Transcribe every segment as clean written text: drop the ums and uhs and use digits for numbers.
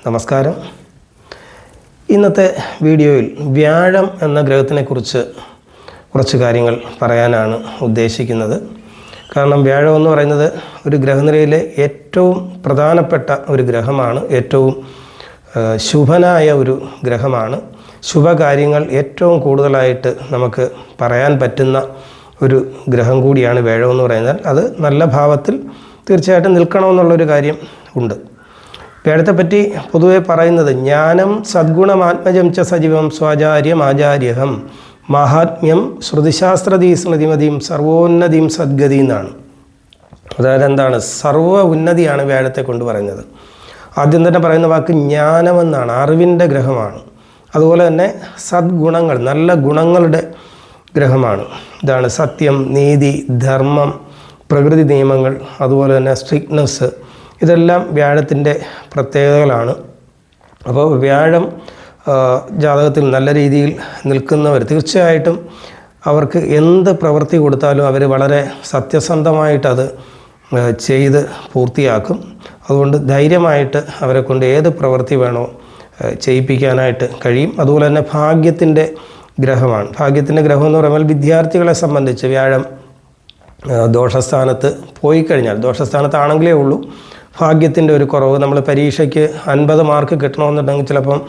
നമസ്കാരം. ഇന്നത്തെ വീഡിയോയിൽ വ്യാഴം എന്ന ഗ്രഹത്തിനെക്കുറിച്ച് കുറച്ച് കാര്യങ്ങൾ പറയാനാണ് ഉദ്ദേശിക്കുന്നത്. കാരണം വ്യാഴം എന്ന് പറയുന്നത് ഒരു ഗ്രഹനിരയിലെ ഏറ്റവും പ്രധാനപ്പെട്ട ഒരു ഗ്രഹമാണ്, ഏറ്റവും ശുഭനായ ഒരു ഗ്രഹമാണ്. ശുഭകാര്യങ്ങൾ ഏറ്റവും കൂടുതലായിട്ട് നമുക്ക് പറയാൻ പറ്റുന്ന ഒരു ഗ്രഹം കൂടിയാണ് വ്യാഴം എന്ന് പറയുന്നത്. അത് നല്ല ഭാവത്തിൽ തീർച്ചയായിട്ടും നിൽക്കണമെന്നുള്ളൊരു കാര്യം ഉണ്ട്. വ്യാഴത്തെപ്പറ്റി പൊതുവെ പറയുന്നത് ജ്ഞാനം സദ്ഗുണമാത്മജം ച സജീവം സ്വാചാര്യം ആചാര്യഹം മഹാത്മ്യം ശ്രുതിശാസ്ത്രതീ സ്മൃതിമതിയും സർവോന്നതിയും സദ്ഗതി എന്നാണ്. അതായത് എന്താണ്? സർവ്വ ഉന്നതിയാണ് വ്യാഴത്തെ കൊണ്ട് പറയുന്നത്. ആദ്യം തന്നെ പറയുന്ന വാക്ക് ജ്ഞാനമെന്നാണ്, അറിവിൻ്റെ ഗ്രഹമാണ്. അതുപോലെ തന്നെ സദ്ഗുണങ്ങൾ, നല്ല ഗുണങ്ങളുടെ ഗ്രഹമാണ്. ഇതാണ് സത്യം, നീതി, ധർമ്മം, പ്രകൃതി നിയമങ്ങൾ, അതുപോലെ തന്നെ സ്ട്രിക്ട്നെസ്, ഇതെല്ലാം വ്യാഴത്തിൻ്റെ പ്രത്യേകതകളാണ്. അപ്പോൾ വ്യാഴം ജാതകത്തിൽ നല്ല രീതിയിൽ നിൽക്കുന്നവർ തീർച്ചയായിട്ടും അവർക്ക് എന്ത് പ്രവൃത്തി കൊടുത്താലും അവർ വളരെ സത്യസന്ധമായിട്ടത് ചെയ്ത് പൂർത്തിയാക്കും. അതുകൊണ്ട് ധൈര്യമായിട്ട് അവരെ കൊണ്ട് ഏത് പ്രവൃത്തി വേണോ ചെയ്യിപ്പിക്കാനായിട്ട് കഴിയും. അതുപോലെ തന്നെ ഭാഗ്യത്തിൻ്റെ ഗ്രഹമാണ്. ഭാഗ്യത്തിൻ്റെ ഗ്രഹം എന്ന് പറയുമ്പോൾ വിദ്യാർത്ഥികളെ സംബന്ധിച്ച് വ്യാഴം ദോഷസ്ഥാനത്ത് പോയി കഴിഞ്ഞാൽ, ദോഷസ്ഥാനത്താണെങ്കിലേ ഉള്ളൂ ഭാഗ്യത്തിൻ്റെ ഒരു കുറവ്. നമ്മൾ പരീക്ഷയ്ക്ക് 50 മാർക്ക് കിട്ടണമെന്നുണ്ടെങ്കിൽ ചിലപ്പം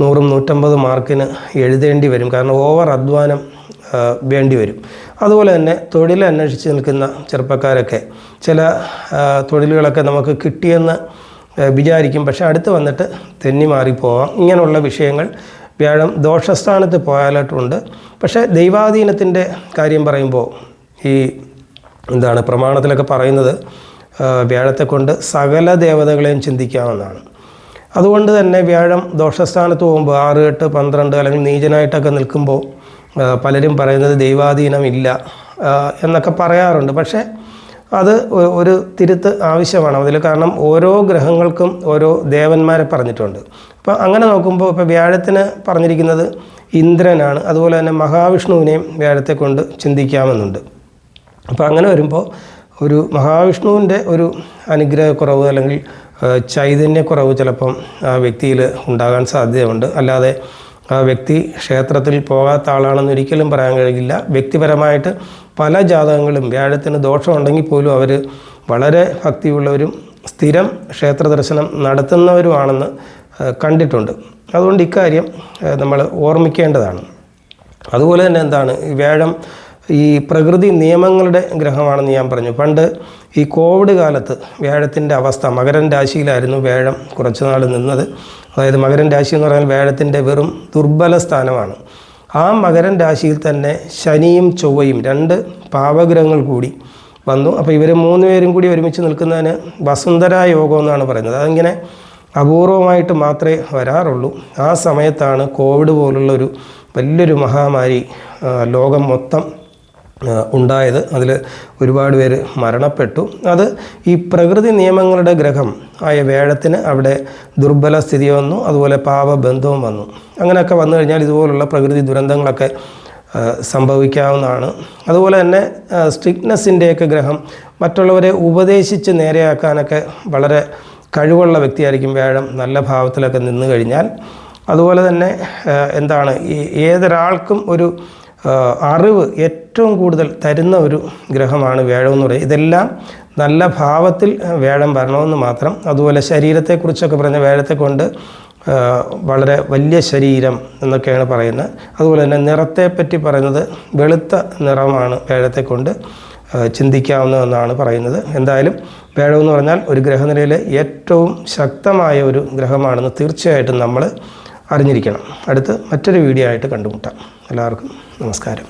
100-150 മാർക്കിന് എഴുതേണ്ടി വരും. കാരണം ഓവർ അധ്വാനം വേണ്ടി വരും. അതുപോലെ തന്നെ തൊഴിൽ അന്വേഷിച്ച് നിൽക്കുന്ന ചെറുപ്പക്കാരൊക്കെ ചില തൊഴിലുകളൊക്കെ നമുക്ക് കിട്ടിയെന്ന് വിചാരിക്കും, പക്ഷേ അടുത്ത് വന്നിട്ട് തെന്നി മാറിപ്പോവാം. ഇങ്ങനെയുള്ള വിഷയങ്ങൾ വ്യാഴം ദോഷസ്ഥാനത്ത് പോയാലിട്ടുണ്ട്. പക്ഷേ ദൈവാധീനത്തിൻ്റെ കാര്യം പറയുമ്പോൾ ഈ എന്താണ് പ്രമാണത്തിലൊക്കെ പറയുന്നത് വ്യാഴത്തെ കൊണ്ട് സകല ദേവതകളെയും ചിന്തിക്കാമെന്നാണ്. അതുകൊണ്ട് തന്നെ വ്യാഴം ദോഷസ്ഥാനത്ത് പോകുമ്പോൾ 6, 8, 12 അല്ലെങ്കിൽ നീചനായിട്ടൊക്കെ നിൽക്കുമ്പോൾ പലരും പറയുന്നത് ദൈവാധീനമില്ല എന്നൊക്കെ പറയാറുണ്ട്. പക്ഷേ അത് ഒരു തിരുത്ത് ആവശ്യമാണ് അതിൽ. കാരണം ഓരോ ഗ്രഹങ്ങൾക്കും ഓരോ ദേവന്മാരെ പറഞ്ഞിട്ടുണ്ട്. അപ്പോൾ അങ്ങനെ നോക്കുമ്പോൾ ഇപ്പോൾ വ്യാഴത്തിന് പറഞ്ഞിരിക്കുന്നത് ഇന്ദ്രനാണ്. അതുപോലെ തന്നെ മഹാവിഷ്ണുവിനെയും വ്യാഴത്തെ കൊണ്ട് ചിന്തിക്കാമെന്നുണ്ട്. അപ്പോൾ അങ്ങനെ വരുമ്പോൾ ഒരു മഹാവിഷ്ണുവിൻ്റെ ഒരു അനുഗ്രഹക്കുറവ് അല്ലെങ്കിൽ ചൈതന്യക്കുറവ് ചിലപ്പം ആ വ്യക്തിയിൽ ഉണ്ടാകാൻ സാധ്യതയുണ്ട്. അല്ലാതെ ആ വ്യക്തി ക്ഷേത്രത്തിൽ പോകാത്ത ആളാണെന്ന് ഒരിക്കലും പറയാൻ കഴിയില്ല. വ്യക്തിപരമായിട്ട് പല ജാതകങ്ങളും വ്യാഴത്തിന് ദോഷമുണ്ടെങ്കിൽ പോലും അവർ വളരെ ഭക്തിയുള്ളവരും സ്ഥിരം ക്ഷേത്ര ദർശനം നടത്തുന്നവരുമാണെന്ന് കണ്ടിട്ടുണ്ട്. അതുകൊണ്ട് ഇക്കാര്യം നമ്മൾ ഓർമ്മിക്കേണ്ടതാണ്. അതുപോലെ തന്നെ എന്താണ് വ്യാഴം ഈ പ്രകൃതി നിയമങ്ങളുടെ ഗ്രഹമാണെന്ന് ഞാൻ പറഞ്ഞു. പണ്ട് ഈ കോവിഡ് കാലത്ത് വ്യാഴത്തിൻ്റെ അവസ്ഥ, മകരൻ രാശിയിലായിരുന്നു വ്യാഴം കുറച്ചുനാൾ നിന്നത്. അതായത് മകരൻ രാശി എന്ന് പറഞ്ഞാൽ വ്യാഴത്തിൻ്റെ വെറും ദുർബല സ്ഥാനമാണ്. ആ മകരൻ രാശിയിൽ തന്നെ ശനിയും ചൊവ്വയും 2 പാവഗ്രഹങ്ങൾ കൂടി വന്നു. അപ്പോൾ ഇവർ 3 പേരും കൂടി ഒരുമിച്ച് നിൽക്കുന്നതിന് വസുന്ധര യോഗം എന്നാണ് പറയുന്നത്. അതിങ്ങനെ അപൂർവമായിട്ട് മാത്രമേ വരാറുള്ളൂ. ആ സമയത്താണ് കോവിഡ് പോലുള്ളൊരു വലിയൊരു മഹാമാരി ലോകം മൊത്തം ഉണ്ടായത്. അതിൽ ഒരുപാട് പേര് മരണപ്പെട്ടു. അത് ഈ പ്രകൃതി നിയമങ്ങളുടെ ഗ്രഹം ആയ വ്യാഴത്തിന് അവിടെ ദുർബല സ്ഥിതി വന്നു. അതുപോലെ പാപബന്ധവും വന്നു. അങ്ങനെയൊക്കെ വന്നു കഴിഞ്ഞാൽ ഇതുപോലുള്ള പ്രകൃതി ദുരന്തങ്ങളൊക്കെ സംഭവിക്കാവുന്നതാണ്. അതുപോലെ തന്നെ സ്ട്രിക്ട്നെസ്സിൻ്റെയൊക്കെ ഗ്രഹം മറ്റുള്ളവരെ ഉപദേശിച്ച് നേരെയാക്കാനൊക്കെ വളരെ കഴിവുള്ള വ്യക്തിയായിരിക്കും വ്യാഴം നല്ല ഭാവത്തിലൊക്കെ നിന്ന് കഴിഞ്ഞാൽ. അതുപോലെ തന്നെ എന്താണ് ഏതൊരാൾക്കും ഒരു അറിവ് ഏറ്റവും കൂടുതൽ തരുന്ന ഒരു ഗ്രഹമാണ് വ്യാഴം എന്ന് പറയുന്നത്. ഇതെല്ലാം നല്ല ഭാവത്തിൽ വ്യാഴം വരണമെന്ന് മാത്രം. അതുപോലെ ശരീരത്തെക്കുറിച്ചൊക്കെ പറഞ്ഞ വ്യാഴത്തെ കൊണ്ട് വളരെ വലിയ ശരീരം എന്നൊക്കെയാണ് പറയുന്നത്. അതുപോലെ തന്നെ നിറത്തെപ്പറ്റി പറയുന്നത് വെളുത്ത നിറമാണ് വ്യാഴത്തെ കൊണ്ട് ചിന്തിക്കാവുന്നതെന്നാണ് പറയുന്നത്. എന്തായാലും വ്യാഴം എന്ന് പറഞ്ഞാൽ ഒരു ഗ്രഹനിരയിലെ ഏറ്റവും ശക്തമായ ഒരു ഗ്രഹമാണെന്ന് തീർച്ചയായിട്ടും നമ്മൾ അറിഞ്ഞിരിക്കണം. അടുത്ത് മറ്റൊരു വീഡിയോ ആയിട്ട് കണ്ടുമുട്ടാം. എല്ലാവർക്കും നമസ്കാരം.